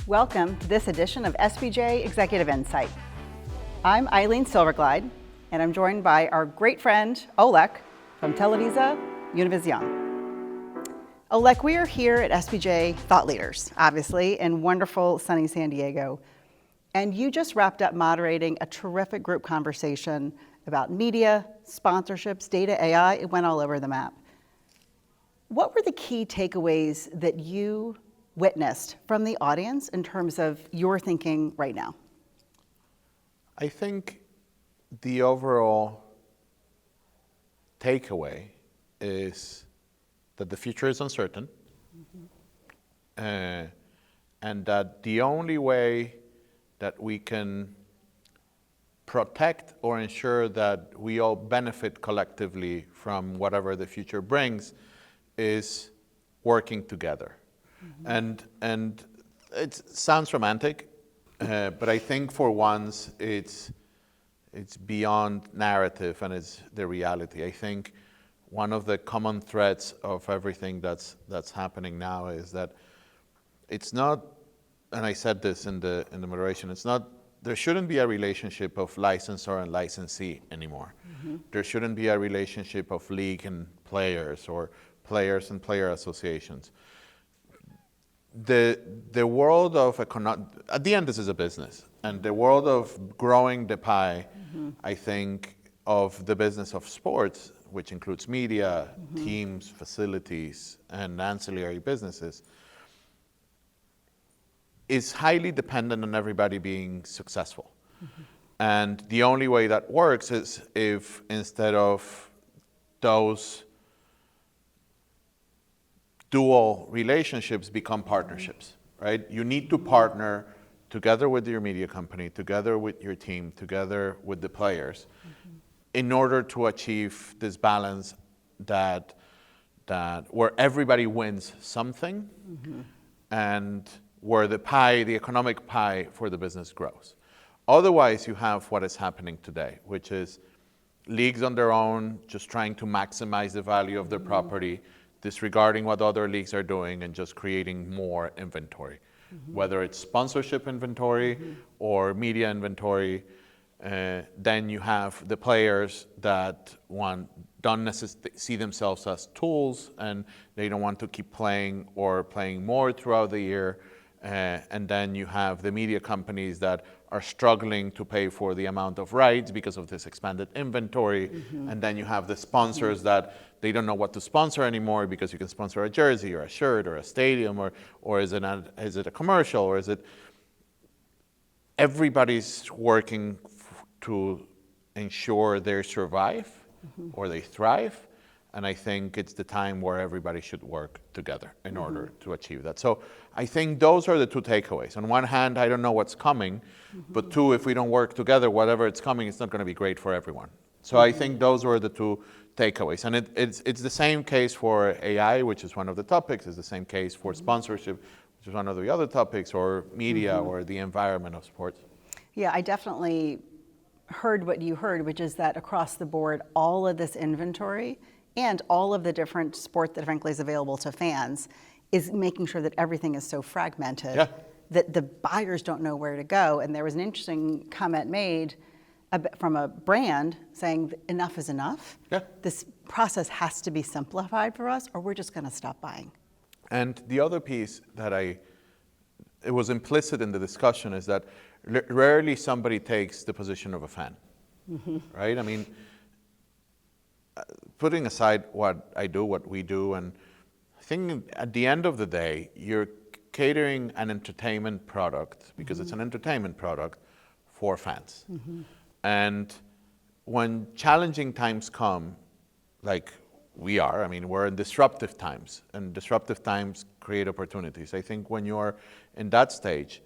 Welcome to this edition of SBJ Executive Insight. I'm Eileen Silverglide, and I'm joined by our great friend, Oleg, from TelevisaUnivision. Oleg, we are here at SBJ Thought Leaders, obviously, in wonderful sunny San Diego. And you just wrapped up moderating a terrific group conversation about media, sponsorships, data, AI. It went all over the map. What were the key takeaways that you witnessed from the audience in terms of your thinking right now? I think the overall takeaway is that the future is uncertain, and that the only way that we can protect or ensure that we all benefit collectively from whatever the future brings is working together. And it sounds romantic, but I think for once it's beyond narrative and it's the reality. I think one of the common threads of everything that's happening now is that it's not, and I said this in the moderation, it's not, there shouldn't be a relationship of licensor and licensee anymore. There shouldn't be a relationship of league and players or players and player associations. The world of at the end, this is a business, and the world of growing the pie, I think, of the business of sports, which includes media, teams, facilities, and ancillary businesses, is highly dependent on everybody being successful. And the only way that works is if instead of those dual relationships become partnerships, right? You need to partner together with your media company, together with your team, together with the players, in order to achieve this balance that where everybody wins something, and where the pie, the economic pie for the business grows. Otherwise, you have what is happening today, which is leagues on their own, just trying to maximize the value of their property, disregarding what other leagues are doing and just creating more inventory, whether it's sponsorship inventory or media inventory. Then you have the players that don't necessarily see themselves as tools, and they don't want to keep playing or playing more throughout the year. And then you have the media companies that are struggling to pay for the amount of rights because of this expanded inventory. And then you have the sponsors that they don't know what to sponsor anymore, because you can sponsor a jersey or a shirt or a stadium, or is it a commercial, or is it... Everybody's working to ensure they survive or they thrive. And I think it's the time where everybody should work together in order to achieve that. So I think those are the two takeaways. On one hand, I don't know what's coming, but two, if we don't work together, whatever it's coming, it's not going to be great for everyone. So I think those were the two takeaways. And it's the same case for AI, which is one of the topics. It's the same case for sponsorship, which is one of the other topics, or media, or the environment of sports. Yeah, I definitely heard what you heard, which is that across the board, all of this inventory and all of the different sport that frankly is available to fans is making sure that everything is so fragmented that the buyers don't know where to go. And there was an interesting comment made from a brand saying enough is enough. This process has to be simplified for us, or we're just going to stop buying. And the other piece that it was implicit in the discussion is that rarely somebody takes the position of a fan, right? I mean, putting aside what I do, what we do, and I think at the end of the day, you're catering an entertainment product, because it's an entertainment product for fans. And when challenging times come, like we are, I mean, we're in disruptive times, and disruptive times create opportunities. I think when you're in that stage,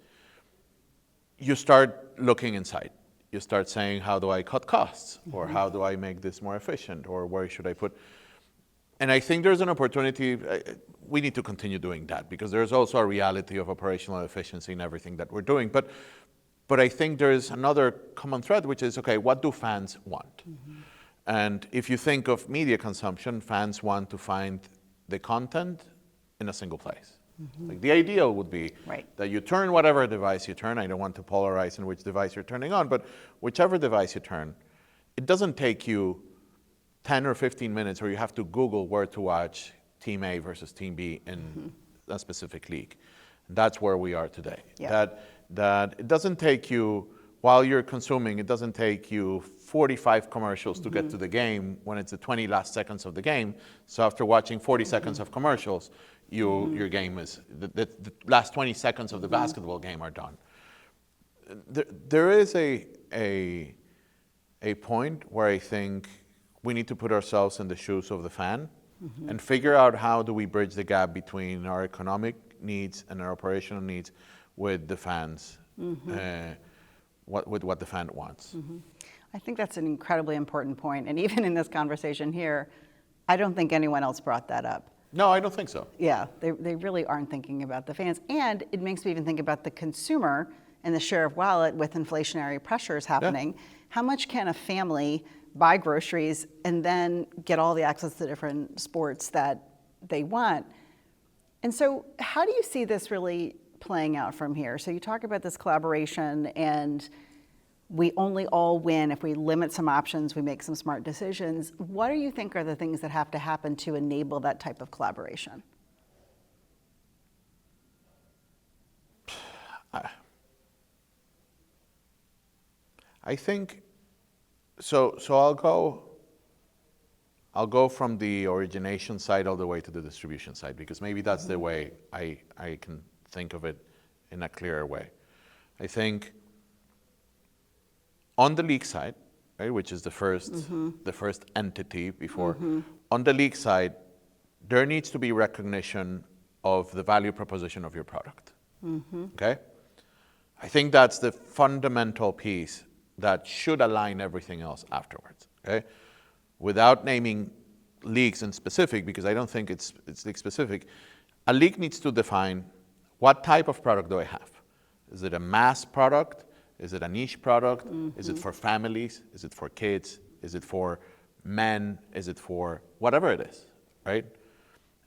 you start looking inside. You start saying, how do I cut costs? Or how do I make this more efficient? Or where should I put? And I think there's an opportunity. We need to continue doing that, because there's also a reality of operational efficiency in everything that we're doing. But I think there's another common thread, which is, okay, what do fans want? And if you think of media consumption, fans want to find the content in a single place. Like the ideal would be Right. that you turn whatever device you turn. I don't want to polarize in which device you're turning on, but whichever device you turn, it doesn't take you 10 or 15 minutes where you have to Google where to watch Team A versus Team B in a specific league. That's where we are today. Yeah. That it doesn't take you, while you're consuming, it doesn't take you 45 commercials to get to the game when it's the 20 last seconds of the game. So after watching 40 seconds of commercials, your game is, the last 20 seconds of the basketball game are done. There is a point where I think we need to put ourselves in the shoes of the fan and figure out how do we bridge the gap between our economic needs and our operational needs with the fans, with what the fan wants. I think that's an incredibly important point. And even in this conversation here, I don't think anyone else brought that up. No, I don't think so. Yeah, they really aren't thinking about the fans. And it makes me even think about the consumer and the share of wallet with inflationary pressures happening. Yeah. How much can a family buy groceries and then get all the access to different sports that they want? And so how do you see this really playing out from here? So you talk about this collaboration, and we only all win if we limit some options, we make some smart decisions. What do you think are the things that have to happen to enable that type of collaboration? I think, so I'll go from the origination side all the way to the distribution side, because maybe that's the way I can think of it in a clearer way. I think on the league side, right, which is the first entity before, on the league side, there needs to be recognition of the value proposition of your product. Okay? I think that's the fundamental piece that should align everything else afterwards. Okay? Without naming leagues in specific, because I don't think it's league specific, a league needs to define what type of product do I have. Is it a mass product? Is it a niche product? Is it for families? Is it for kids? Is it for men? Is it for whatever it is, right?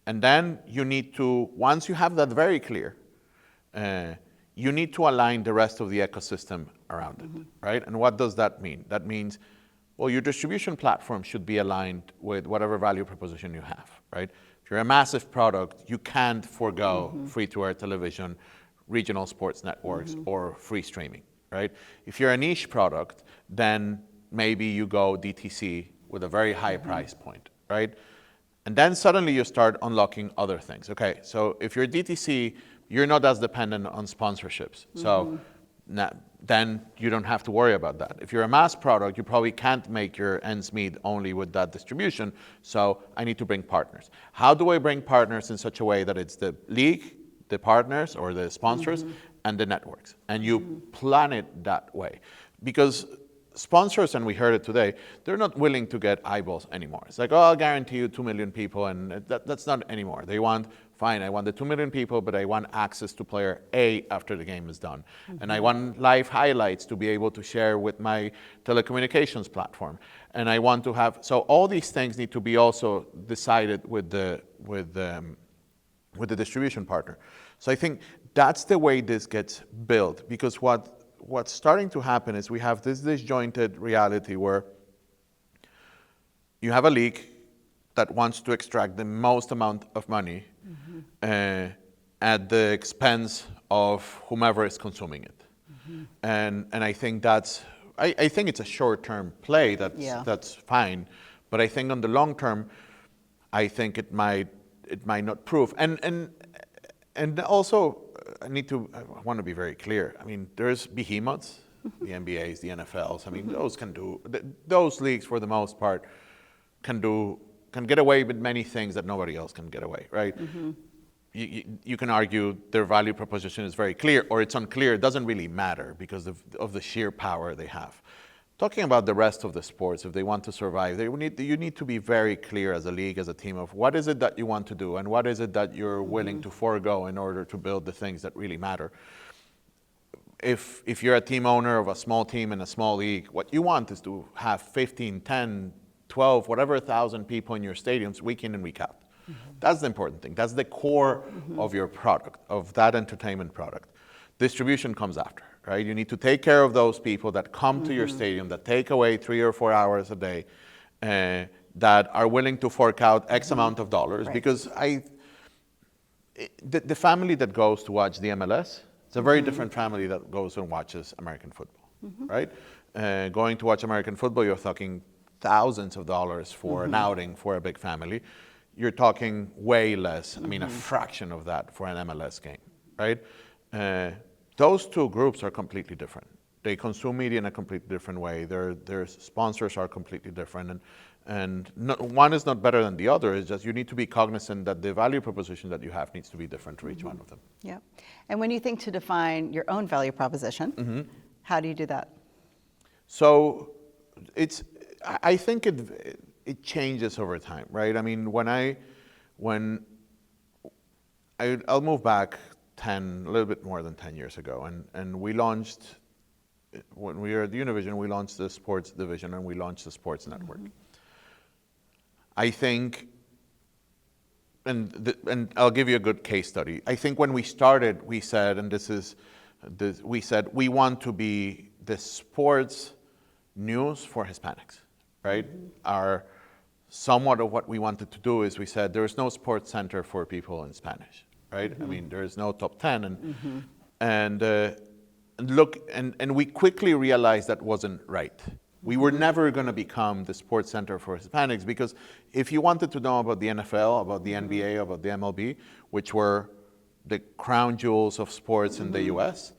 And then you need to, once you have that very clear, you need to align the rest of the ecosystem around it, right? And what does that mean? That means, well, your distribution platform should be aligned with whatever value proposition you have, right? If you're a massive product, you can't forego free-to-air television, regional sports networks, or free streaming, right? If you're a niche product, then maybe you go DTC with a very high price point, right? And then suddenly you start unlocking other things. Okay, so if you're DTC, you're not as dependent on sponsorships. So then you don't have to worry about that. If you're a mass product, you probably can't make your ends meet only with that distribution. So I need to bring partners. How do I bring partners in such a way that it's the league, the partners or the sponsors, and the networks? And you plan it that way. Because sponsors, and we heard it today, they're not willing to get eyeballs anymore. It's like, oh, I'll guarantee you 2 million people, and that's not anymore. They want, fine, I want the 2 million people, but I want access to player A after the game is done. And I want live highlights to be able to share with my telecommunications platform. And I want to have, so all these things need to be also decided with the distribution partner. So I think that's the way this gets built, because what's starting to happen is we have this disjointed reality where you have a league that wants to extract the most amount of money at the expense of whomever is consuming it. And I think I think it's a short-term play that's fine, but I think on the long term, I think it might not prove. And also, I want to be very clear. I mean, there's behemoths, the NBAs, the NFLs. I mean, those leagues for the most part can get away with many things that nobody else can get away, right? You can argue their value proposition is very clear, or it's unclear. It doesn't really matter because of the sheer power they have. Talking about the rest of the sports, if they want to survive, you need to be very clear as a league, as a team, of what is it that you want to do and what is it that you're willing to forego in order to build the things that really matter. If you're a team owner of a small team in a small league, what you want is to have 15, 10, 12, whatever 1,000 people in your stadiums week in and week out. That's the important thing. That's the core of your product, of that entertainment product. Distribution comes after, right? You need to take care of those people that come to your stadium, that take away 3 or 4 hours a day, that are willing to fork out X amount of dollars. Right. Because the family that goes to watch the MLS, it's a very different family that goes and watches American football, right? Going to watch American football, you're talking thousands of dollars for an outing for a big family. You're talking way less, I mean, a fraction of that for an MLS game, right? Those two groups are completely different. They consume media in a completely different way. Their sponsors are completely different. And one is not better than the other. It's just you need to be cognizant that the value proposition that you have needs to be different for each one of them. Yeah. And when you think to define your own value proposition, how do you do that? So I think it changes over time, right? I mean, I'll move back a little bit more than 10 years ago, and we launched, when we were at Univision, we launched the sports division and we launched the sports network. I think, and I'll give you a good case study. I think when we started, we said, we said we want to be the sports news for Hispanics, right? Somewhat of what we wanted to do is we said there is no sports center for people in Spanish, right? I mean, there is no top 10, and we quickly realized that wasn't right. We were never going to become the sports center for Hispanics, because if you wanted to know about the NFL, about the NBA, about the MLB, which were the crown jewels of sports in the US,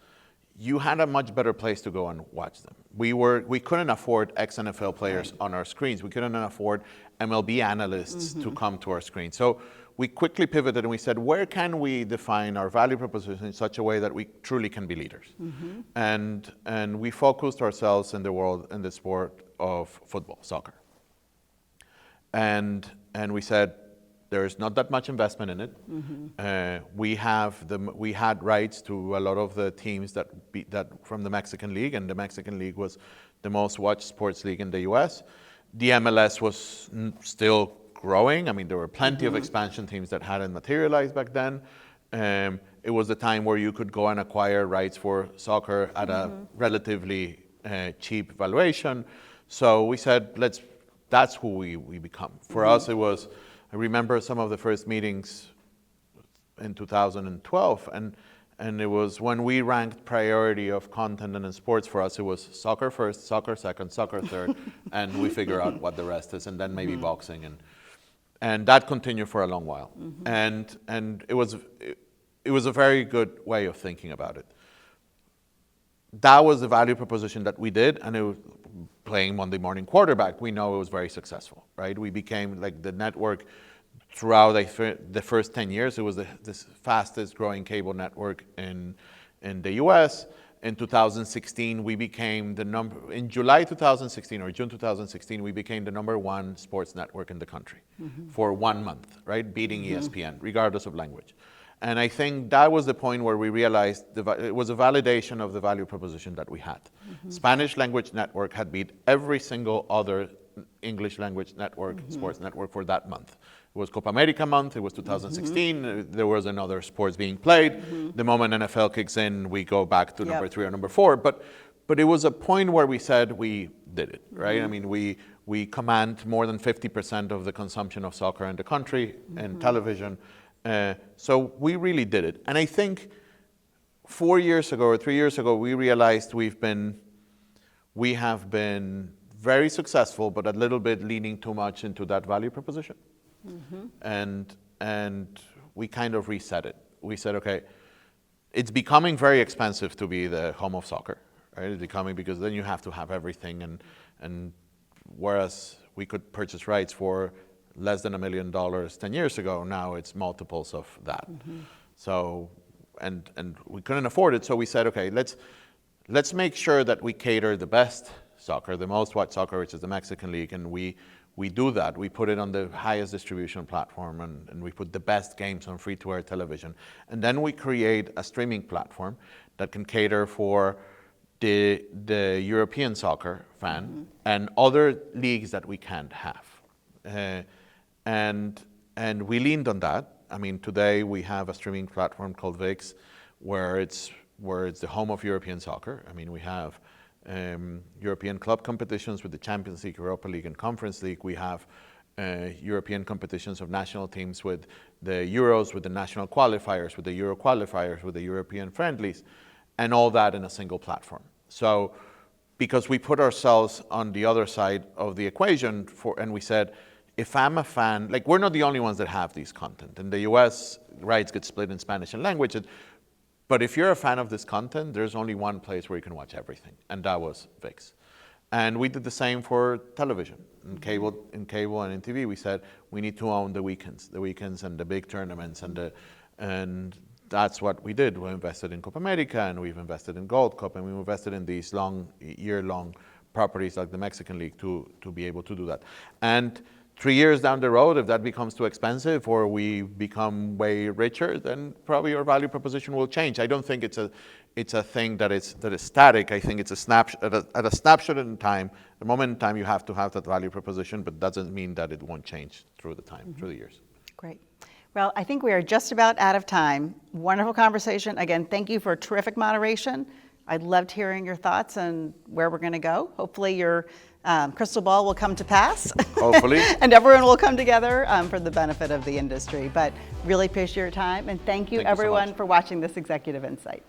you had a much better place to go and watch them. We couldn't afford ex-NFL players on our screens. We couldn't afford MLB analysts to come to our screen. So we quickly pivoted and we said, where can we define our value proposition in such a way that we truly can be leaders? And we focused ourselves in the sport of football, soccer. And we said, there's not that much investment in it. We had rights to a lot of the teams that from the Mexican League, and the Mexican League was the most watched sports league in the US. The MLS was still growing. I mean, there were plenty of expansion teams that hadn't materialized back then. It was the time where you could go and acquire rights for soccer at a relatively cheap valuation. So we said, that's who we become. For us, it was, I remember some of the first meetings in 2012, and it was when we ranked priority of content and in sports, for us it was soccer first, soccer second, soccer third, and we figure out what the rest is, and then maybe boxing, and that continued for a long while. And it was a very good way of thinking about it. That was the value proposition that we did, and it was playing Monday morning quarterback. We know it was very successful, right? We became like the network throughout the first 10 years. It was the fastest growing cable network in the US. In 2016, we became in July 2016 or June 2016, we became the #1 sports network in the country for 1 month, right? Beating ESPN, regardless of language. And I think that was the point where we realized it was a validation of the value proposition that we had. Spanish language network had beat every single other English language network, sports network for that month. It was Copa America month, it was 2016, there was another sports being played. The moment NFL kicks in, we go back to number 3 or number 4. But it was a point where we said we did it, right? I mean, we command more than 50% of the consumption of soccer in the country and television. So we really did it. And I think 4 years ago or 3 years ago, we realized we have been very successful, but a little bit leaning too much into that value proposition. And we kind of reset it. We said, okay, it's becoming very expensive to be the home of soccer, right? It's becoming, because then you have to have everything, and whereas we could purchase rights for less than $1 million 10 years ago, now it's multiples of that. So, and we couldn't afford it, so we said, okay, let's make sure that we cater the best soccer, the most watched soccer, which is the Mexican League, and we do that. We put it on the highest distribution platform, and we put the best games on free-to-air television. And then we create a streaming platform that can cater for the European soccer fan and other leagues that we can't have. And and we leaned on that. I mean, today we have a streaming platform called VIX, where it's the home of European soccer. I mean, we have European club competitions with the Champions League, Europa League, and Conference League. We have European competitions of national teams with the Euros, with the national qualifiers, with the Euro qualifiers, with the European friendlies, and all that in a single platform. So, because we put ourselves on the other side of the equation, and we said, if I'm a fan, like, we're not the only ones that have these content. In the US, rights get split in Spanish and language, but if you're a fan of this content, there's only one place where you can watch everything, and that was VIX. And we did the same for television. In cable and in TV, we said we need to own the weekends and the big tournaments, and that's what we did. We invested in Copa America, and we've invested in Gold Cup, and we invested in these year-long properties like the Mexican League to be able to do that. And 3 years down the road, if that becomes too expensive or we become way richer, then probably our value proposition will change. I don't think it's a thing that is static. I think it's a snapshot at a snapshot in time. The moment in time, you have to have that value proposition, but doesn't mean that it won't change through the time, through the years. Great. Well, I think we are just about out of time. Wonderful conversation. Again, thank you for terrific moderation. I loved hearing your thoughts and where we're going to go. Hopefully your crystal ball will come to pass. Hopefully. And everyone will come together for the benefit of the industry. But really appreciate your time, and thank you Thank you so everyone much. for watching this Executive Insight.